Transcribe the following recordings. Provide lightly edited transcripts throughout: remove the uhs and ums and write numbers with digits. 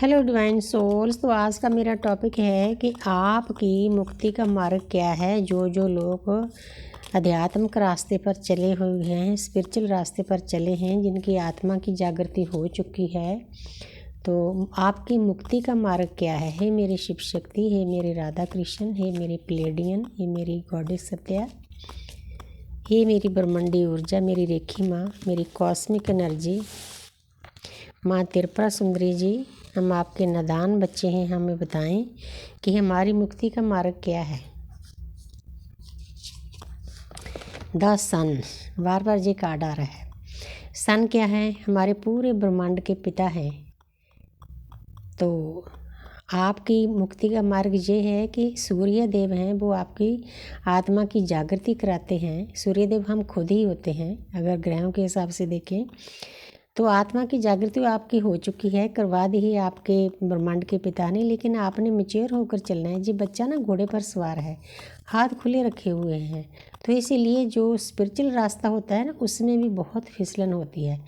Hello divine souls. तो आज का मेरा टॉपिक है कि आपकी मुक्ति का मार्ग क्या है। जो लोग आध्यात्मिक रास्ते पर चले हुए हैं, स्पिरिचुअल रास्ते पर चले हैं, जिनकी आत्मा की जागृति हो चुकी है, तो आपकी मुक्ति का मार्ग क्या है। हे मेरी शिव शक्ति, हे मेरे राधा कृष्ण, हे मेरी प्लेडियन, हे मेरी गॉडेस सत्या, हे मेरी ब्रह्मांडी ऊर्जा, मेरी रेखी माँ, मेरी कॉस्मिक एनर्जी, माँ त्रिपुरा सुंदरी जी, हम आपके नादान बच्चे हैं। हमें बताएं कि हमारी मुक्ति का मार्ग क्या है। द सन, बार बार ये कार्ड आ रहा है। सन क्या है? हमारे पूरे ब्रह्मांड के पिता हैं। तो आपकी मुक्ति का मार्ग ये है कि सूर्य देव हैं, वो आपकी आत्मा की जागृति कराते हैं। सूर्य देव हम खुद ही होते हैं अगर ग्रहों के हिसाब से देखें तो। आत्मा की जागृति आपकी हो चुकी है, करवा दी है आपके ब्रह्मांड के पिता ने, लेकिन आपने मैच्योर होकर चलना है। जी बच्चा ना घोड़े पर सवार है, हाथ खुले रखे हुए हैं, तो इसीलिए जो स्पिरिचुअल रास्ता होता है ना, उसमें भी बहुत फिसलन होती है।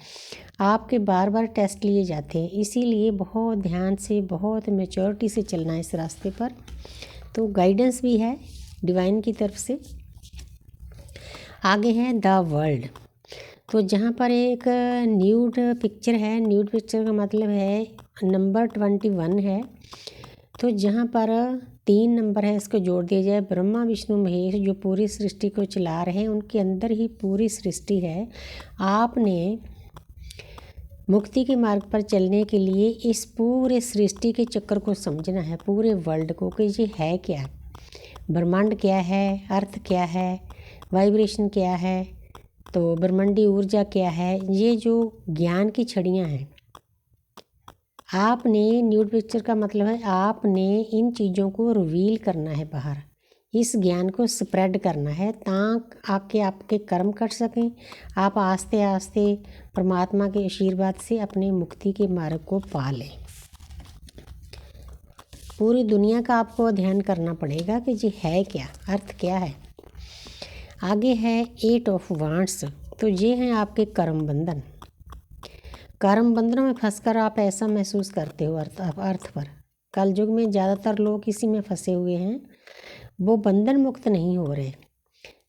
आपके बार बार टेस्ट लिए जाते हैं, इसीलिए बहुत ध्यान से, बहुत मैच्योरिटी से चलना है इस रास्ते पर। तो गाइडेंस भी है डिवाइन की तरफ से। आगे है द वर्ल्ड। तो जहाँ पर एक न्यूड पिक्चर है, न्यूड पिक्चर का मतलब है नंबर 21 है। तो जहाँ पर 3 नंबर है, इसको जोड़ दिया जाए। ब्रह्मा विष्णु महेश जो पूरी सृष्टि को चला रहे हैं, उनके अंदर ही पूरी सृष्टि है। आपने मुक्ति के मार्ग पर चलने के लिए इस पूरे सृष्टि के चक्कर को समझना है, पूरे वर्ल्ड को, कि ये है क्या, ब्रह्मांड क्या है, अर्थ क्या है, वाइब्रेशन क्या है, तो ब्रह्मांडी ऊर्जा क्या है। ये जो ज्ञान की छड़ियाँ हैं, आपने न्यूड पिक्चर का मतलब है आपने इन चीज़ों को रिवील करना है बाहर, इस ज्ञान को स्प्रेड करना है, ताकि आके आपके कर्म कट सकें। आप आस्ते आस्ते परमात्मा के आशीर्वाद से अपने मुक्ति के मार्ग को पा लें। पूरी दुनिया का आपको अध्ययन करना पड़ेगा कि ये है क्या, अर्थ क्या है। आगे है 8 ऑफ वांड्स। तो ये हैं आपके कर्म बंधन। कर्म बंधनों में फंसकर आप ऐसा महसूस करते हो अर्थ पर। कल युग में ज़्यादातर लोग इसी में फंसे हुए हैं, वो बंधन मुक्त नहीं हो रहे।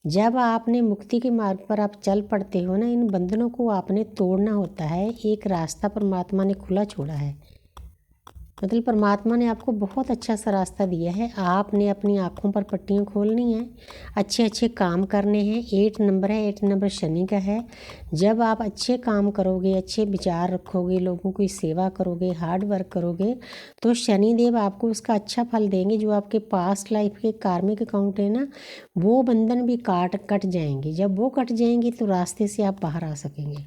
जब आपने मुक्ति के मार्ग पर आप चल पड़ते हो ना, इन बंधनों को आपने तोड़ना होता है। एक रास्ता परमात्मा ने खुला छोड़ा है, मतलब परमात्मा ने आपको बहुत अच्छा सा रास्ता दिया है। आपने अपनी आँखों पर पट्टियाँ खोलनी है, अच्छे अच्छे काम करने हैं। 8 नंबर है, 8 नंबर शनि का है। जब आप अच्छे काम करोगे, अच्छे विचार रखोगे, लोगों की सेवा करोगे, हार्ड वर्क करोगे, तो शनि देव आपको उसका अच्छा फल देंगे। जो आपके पास्ट लाइफ के कार्मिक अकाउंट है ना, वो बंधन भी कट जाएंगे। जब वो कट जाएंगे तो रास्ते से आप बाहर आ सकेंगे।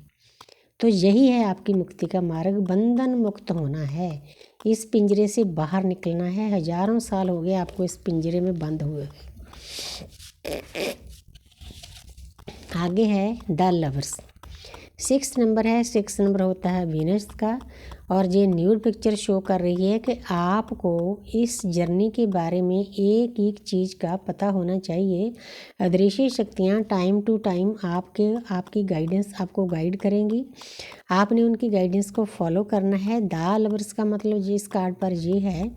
तो यही है आपकी मुक्ति का मार्ग, बंधन मुक्त होना है, इस पिंजरे से बाहर निकलना है। हजारों साल हो गए आपको इस पिंजरे में बंद हुए। आगे है द लवर्स। 6 नंबर है, 6 नंबर होता है वीनस का। और ये न्यूड पिक्चर शो कर रही है कि आपको इस जर्नी के बारे में एक एक चीज़ का पता होना चाहिए। अदृश्य शक्तियाँ टाइम टू टाइम आपकी गाइडेंस आपको गाइड करेंगी, आपने उनकी गाइडेंस को फॉलो करना है। द लवर्स का मतलब जिस कार्ड पर ये है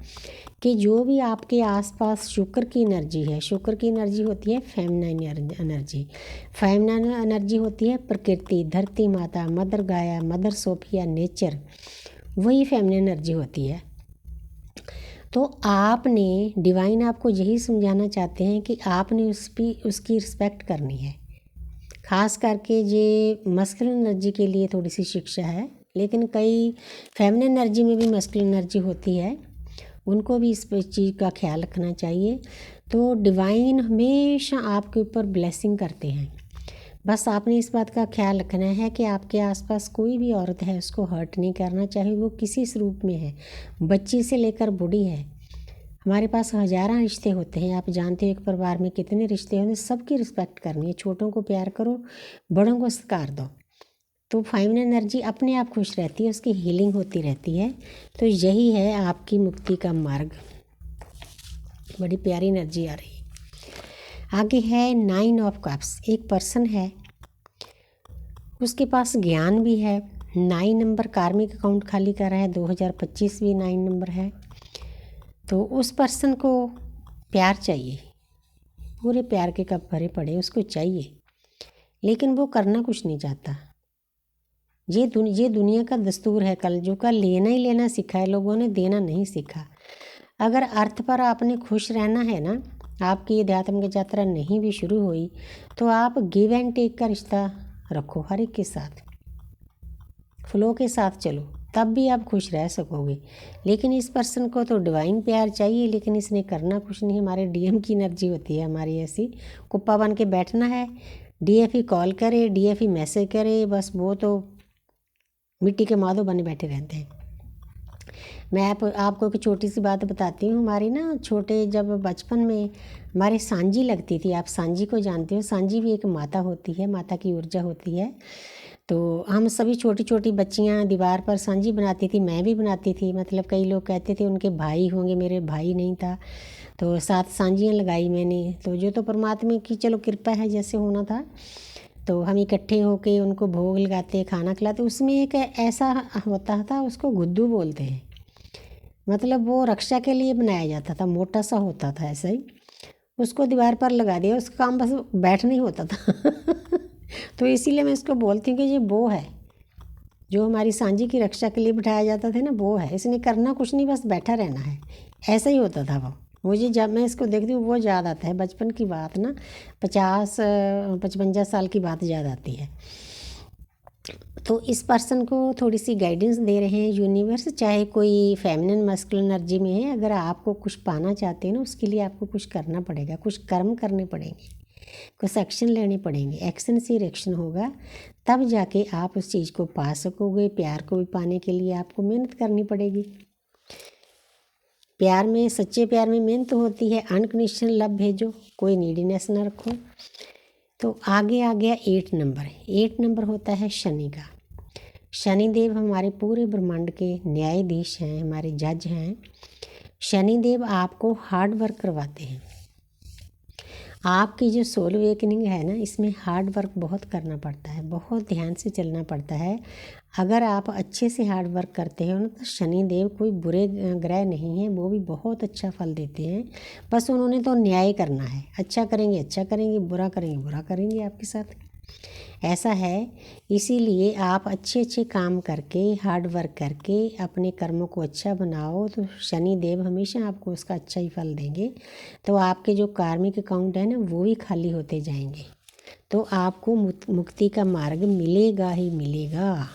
कि जो भी आपके आसपास शुक्र की एनर्जी है, शुक्र की एनर्जी होती है फेमिनाइन एनर्जी। फेमिनाइन एनर्जी होती है प्रकृति, धरती माता, मदर गाया, मदर सोफिया, नेचर, वही फेमिनाइन एनर्जी होती है। तो आपने डिवाइन आपको यही समझाना चाहते हैं कि आपने उसकी रिस्पेक्ट करनी है। खास करके ये मस्कुलिन एनर्जी के लिए थोड़ी सी शिक्षा है, लेकिन कई फेमिनिन एनर्जी में भी मस्कुलिन एनर्जी होती है, उनको भी इस चीज़ का ख्याल रखना चाहिए। तो डिवाइन हमेशा आपके ऊपर ब्लेसिंग करते हैं। बस आपने इस बात का ख्याल रखना है कि आपके आसपास कोई भी औरत है उसको हर्ट नहीं करना, चाहे वो किसी स्वरूप में है, बच्ची से लेकर बूढ़ी है। हमारे पास हज़ारों रिश्ते होते हैं, आप जानते हो एक परिवार में कितने रिश्ते होते हैं। सबकी रिस्पेक्ट करनी है, छोटों को प्यार करो, बड़ों को सत्कार दो। तो फेमिनिन एनर्जी अपने आप खुश रहती है, उसकी हीलिंग होती रहती है। तो यही है आपकी मुक्ति का मार्ग। बड़ी प्यारी एनर्जी आ रही है। आगे है 9 ऑफ कप्स। एक पर्सन है, उसके पास ज्ञान भी है, 9 नंबर कार्मिक अकाउंट खाली कर रहा है, 2025 भी 9 नंबर है। तो उस पर्सन को प्यार चाहिए, पूरे प्यार के कप भरे पड़े उसको चाहिए, लेकिन वो करना कुछ नहीं चाहता। ये दुनिया का दस्तूर है, कलयुग का। लेना ही लेना सीखा है लोगों ने, देना नहीं सीखा। अगर अर्थ पर आपने खुश रहना है ना, आपकी ये अध्यात्म की यात्रा नहीं भी शुरू हुई तो आप गिव एंड टेक का रिश्ता रखो हर एक के साथ, फ्लो के साथ चलो, तब भी आप खुश रह सकोगे। लेकिन इस पर्सन को तो डिवाइन प्यार चाहिए, लेकिन इसने करना कुछ नहीं। हमारे डीएम की एनर्जी होती है हमारी ऐसी, कुप्पा बन के बैठना है। डीएफई कॉल करे, डीएफई मैसेज करे, बस वो तो मिट्टी के माधो बने बैठे रहते हैं। मैं आपको एक छोटी सी बात बताती हूँ। हमारी ना छोटे जब बचपन में हमारे सांझी लगती थी, आप सांझी को जानते हो। सांझी भी एक माता होती है, माता की ऊर्जा होती है। तो हम सभी छोटी छोटी बच्चियाँ दीवार पर सांझी बनाती थी, मैं भी बनाती थी। मतलब कई लोग कहते थे उनके भाई होंगे, मेरे भाई नहीं था, तो 7 सांझियाँ लगाई मैंने। तो जो तो परमात्मा की चलो कृपा है, जैसे होना था। तो हम इकट्ठे होके उनको भोग लगाते, खाना खिलाते। उसमें एक ऐसा होता था, उसको गुद्दू बोलते हैं। मतलब वो रक्षा के लिए बनाया जाता था, मोटा सा होता था ऐसा ही। उसको दीवार पर लगा दिया, उसका काम बस बैठ नहीं होता था तो इसीलिए मैं इसको बोलती हूँ कि ये वो है जो हमारी सांझी की रक्षा के लिए बिठाया जाता था ना, वो है। इसने करना कुछ नहीं, बस बैठा रहना है। ऐसा ही होता था वो। मुझे जब मैं इसको देखती हूँ वो याद आता है बचपन की बात ना, 50-55 साल की बात याद आती है। तो इस पर्सन को थोड़ी सी गाइडेंस दे रहे हैं यूनिवर्स, चाहे कोई फेमिनिन मस्कुलिन एनर्जी में है। अगर आपको कुछ पाना चाहते हैं ना, उसके लिए आपको कुछ करना पड़ेगा, कुछ कर्म करने पड़ेंगे, कुछ एक्शन लेने पड़ेंगे। एक्शन से रिएक्शन होगा, तब जाके आप उस चीज़ को पा सकोगे। प्यार को भी पाने के लिए आपको मेहनत करनी पड़ेगी। प्यार में, सच्चे प्यार में मेहनत होती है। अनकंडीशनल लव भेजो, कोई नीडीनेस ना रखो। तो आगे आ गया 8 नंबर। 8 नंबर होता है शनि का। शनिदेव हमारे पूरे ब्रह्मांड के न्यायाधीश हैं, हमारे जज हैं। शनिदेव आपको हार्ड वर्क करवाते हैं। आपकी जो सोल अवेकनिंग है ना, इसमें हार्ड वर्क बहुत करना पड़ता है, बहुत ध्यान से चलना पड़ता है। अगर आप अच्छे से हार्ड वर्क करते हो ना, तो शनिदेव कोई बुरे ग्रह नहीं है, वो भी बहुत अच्छा फल देते हैं। बस उन्होंने तो न्याय करना है। अच्छा करेंगे अच्छा करेंगे, बुरा करेंगे बुरा करेंगे आपके साथ, ऐसा है। इसीलिए आप अच्छे अच्छे काम करके, हार्ड वर्क करके अपने कर्मों को अच्छा बनाओ, तो शनि देव हमेशा आपको उसका अच्छा ही फल देंगे। तो आपके जो कार्मिक अकाउंट है ना, वो भी खाली होते जाएंगे। तो आपको मुक्ति का मार्ग मिलेगा ही मिलेगा,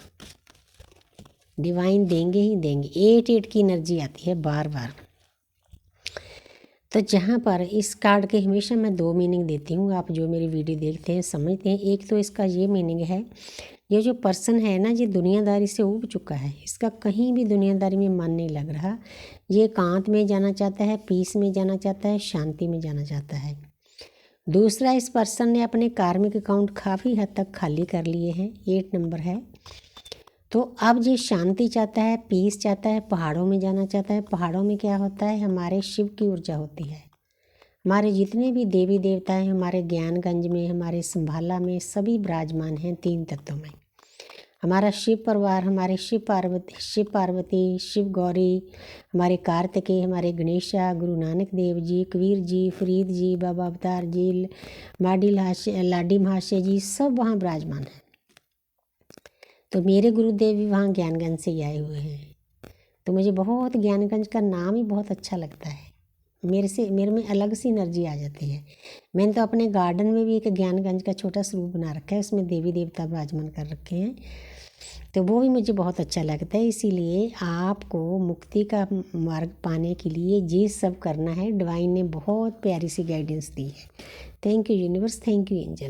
डिवाइन देंगे ही देंगे। 8 की एनर्जी आती है बार बार। तो जहाँ पर इस कार्ड के हमेशा मैं 2 मीनिंग देती हूँ, आप जो मेरी वीडियो देखते हैं समझते हैं। एक तो इसका ये मीनिंग है, ये जो पर्सन है ना, ये दुनियादारी से ऊब चुका है, इसका कहीं भी दुनियादारी में मन नहीं लग रहा। ये एकांत में जाना चाहता है, पीस में जाना चाहता है, शांति में जाना चाहता है। दूसरा, इस पर्सन ने अपने कार्मिक अकाउंट काफ़ी हद तक खाली कर लिए हैं, 8 नंबर है। तो अब ये शांति चाहता है, पीस चाहता है, पहाड़ों में जाना चाहता है। पहाड़ों में क्या होता है, हमारे शिव की ऊर्जा होती है। हमारे जितने भी देवी देवता हैं, हमारे ज्ञानगंज में, हमारे संभाला में सभी विराजमान हैं 3 तत्वों में। हमारा शिव परिवार, हमारे शिव पार्वती, शिव गौरी, हमारे कार्तिकेय, हमारे गणेशा, गुरु नानक देव जी, कबीर जी, फरीद जी, बाबा अवतार जी, लाडी महाशय जी, सब वहाँ विराजमान हैं। तो मेरे गुरुदेव भी वहाँ ज्ञानगंज से ही आए हुए हैं। तो मुझे बहुत ज्ञानगंज का नाम ही बहुत अच्छा लगता है। मेरे में अलग सी एनर्जी आ जाती है। मैंने तो अपने गार्डन में भी एक ज्ञानगंज का छोटा स्वरूप बना रखा है, उसमें देवी देवता विराजमान कर रखे हैं। तो वो भी मुझे बहुत अच्छा लगता है। इसीलिए आपको मुक्ति का मार्ग पाने के लिए ये सब करना है। डिवाइन ने बहुत प्यारी सी गाइडेंस दी है। Thank you universe, thank you angel.